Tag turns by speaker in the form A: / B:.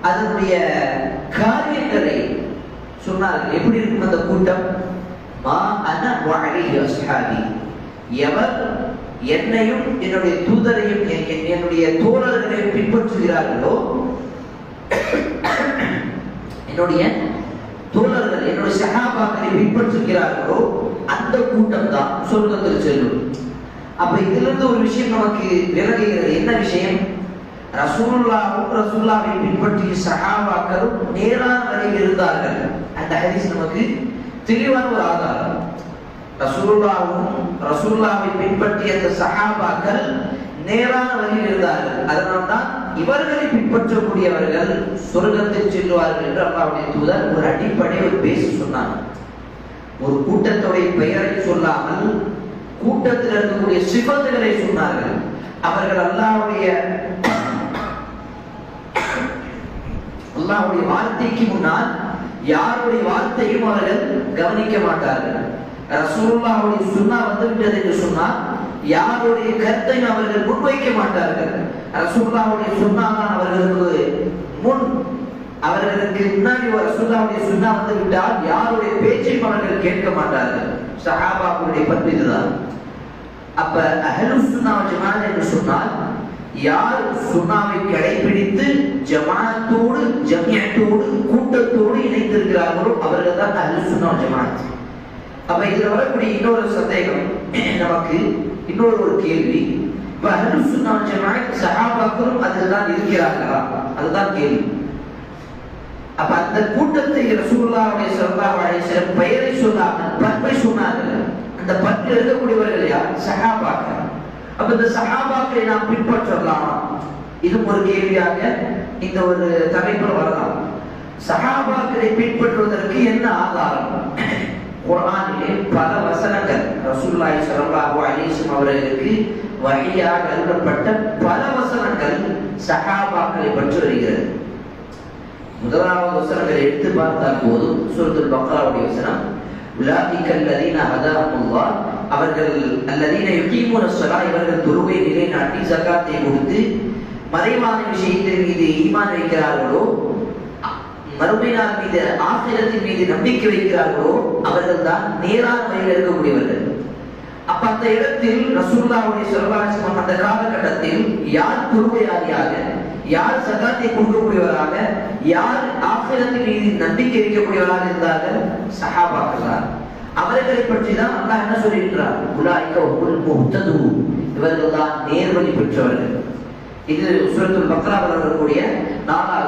A: அதனுடைய காரியங்களை சொன்னார்கள். எப்படி இருக்கும் அந்த கூட்டம்? மா அன வஅலைஹி அஸ்ஹாபி, எவர் என்னையும் என்னுடைய தூதரையும் என்னுடைய தோழர்களையும் பின்பற்றுகிறார்களோ, என்னுடைய தோழர்கள் என்னுடைய சஹாபாக்களை பின்பற்றுகிறார்களோ அந்த கூட்டம் தான் சொர்க்கத்தில் செல்லும். அப்ப இதிலிருந்து ஒரு விஷயம் நமக்கு விளங்குகிறது. என்ன விஷயம்? ரசூலுல்லாஹ்வும் ரசூலுல்லாஹ்வை பின்பற்றிய சஹாபாக்களும் நேரான வழியில் இருந்தார்கள். அந்த ஹதீஸ் நமக்கு தெளிவான ஒரு ஆதாரம். ரசூலுல்லாஹ்வும் ரசூலுல்லாஹ்வை பின்பற்றிய அந்த சஹாபாக்கள் நேரான வழியில் இருந்தார்கள். அதனால்தான் இவர்களை பின்பற்றக்கூடியவர்கள் சொர்க்கத்தில் செல்வார்கள் என்று அல்லாஹ்வுடைய தூதர் ஒரு அடிப்படை ஒரு பேசி சொன்னார். ஒரு கூட்டத்துடைய பெயரை சொல்லாமல் கூட்டத்தில் இருக்கக்கூடிய சிஃபத்துகளை சொன்னார்கள். அவர்கள் அல்லாஹ்வுடைய வார்த்தைக்கு முன்னால் யாருடைய வார்த்தையும் அவர்கள் கவனிக்க மாட்டார்கள். ரசூலுல்லாஹ்வுடைய சுன்னா வந்து விட்டது என்று சொன்னால் யாருடைய கருத்தையும் அவர்கள் முன்வைக்க மாட்டார்கள். ரசூலுல்லாஹ்வுடைய சுன்னா தான் அவர்களுக்கு முன், அவர்களுக்கு முன்னாடி ரசூலுல்லாஹ்வுடைய சுன்னா வந்து விட்டால் யாருடைய பேச்சையும் அவர்கள் கேட்க மாட்டார்கள். சஹாபாக்களுடைய பண்பு இதுதான். அப்ப அஹ்லுஸ் சுன்னா வல் ஜமாஅத் என்று சொன்னால் யார் சுன்னாவை கடைபிடித்து ஜமாஅத்தோடு ஜமியத்தோடு கூட்டத்தோடு இணைந்திருக்கிறார்களோ அவர்கள் தான் அஹ்லுஸ் சுன்னா வல் ஜமாஅத். அப்ப இதுல வரக்கூடிய இன்னொரு சந்தேகம் நமக்கு, இன்னொரு ஒரு கேள்வி, அஹ்லுஸ் சுன்னா வல் ஜமாஅத் சஹாபாக்களும் அதில் தான் இருக்கிறார்களா? அதுதான் கேள்வி. அப்ப அந்த கூட்டத்தை ரசூலுல்லாஹி ஸல்லல்லாஹு அலைஹி வஸல்லம் பெயரை சொன்னார்கள், பண்பை சொன்னார்கள். அந்த பண்பில் இருக்கக்கூடியவர்கள் யார்? சஹாபாக்கள். அப்ப இந்த சஹாபாக்களை நாம் பின்பற்றலாமா? இது ஒரு கேள்வியாக இந்த ஒரு தலைப்பில் வரலாம். சஹாபாக்களை பின்பற்றுவதற்கு என்ன ஆதாரம்? குர்ஆனிலே பல வசனங்கள் ரசூலுல்லாஹி ஸல்லல்லாஹு அலைஹி வஸல்லம் அவர்களுக்கு வஹியாக அருளப்பட்ட பல வசனங்கள் சஹாபாக்களை பற்றி வருகிறது. முதலாவது வசனங்களை எடுத்து பார்த்தால் போதும், சூரத்துல் பக்ராவுடைய வசனம், உலாஇக அல்லதீன ஹதாஹுமுல்லாஹ், அவர்கள் அல்லதீன யுகீமுன ஸலாத், இவர்கள் தொழுகை நிலைநாட்டி ஜகாத்தை கொடுத்து மறைவான விஷயத்தின் மீது ஈமான் வைக்கிறார்களோ, மறுமை நாள் மீது ஆகிரத்தின் மீது நம்பிக்கை வைக்கிறார்களோ அவர்கள் தான் நேரான வழியில் இருக்கக்கூடியவர்கள். அப்ப அந்த இடத்தில் ரசூலுல்லாஹி ஸல்லல்லாஹு அலைஹி வஸல்லம் அந்த காலகட்டத்தில் யார் தொழுகையாளியாக, யார் சகாத்தை கொடுக்கக்கூடியவராக, யார் ஆகிரத்தின் மீது நம்பிக்கை வைக்கக்கூடியவராக இருந்தார்கள்? சஹாபாக்கள் தான். அவர்களை பற்றி தான் அல்லாஹ் என்ன சொல்லியிருக்கிறார்? உலாயிக ஹுமுல் முஹ்ததூன், இவர்கள் தான் நேர்வழி பெற்றவர்கள். இது சூரத்துல் பக்ராவில் வரக்கூடிய 4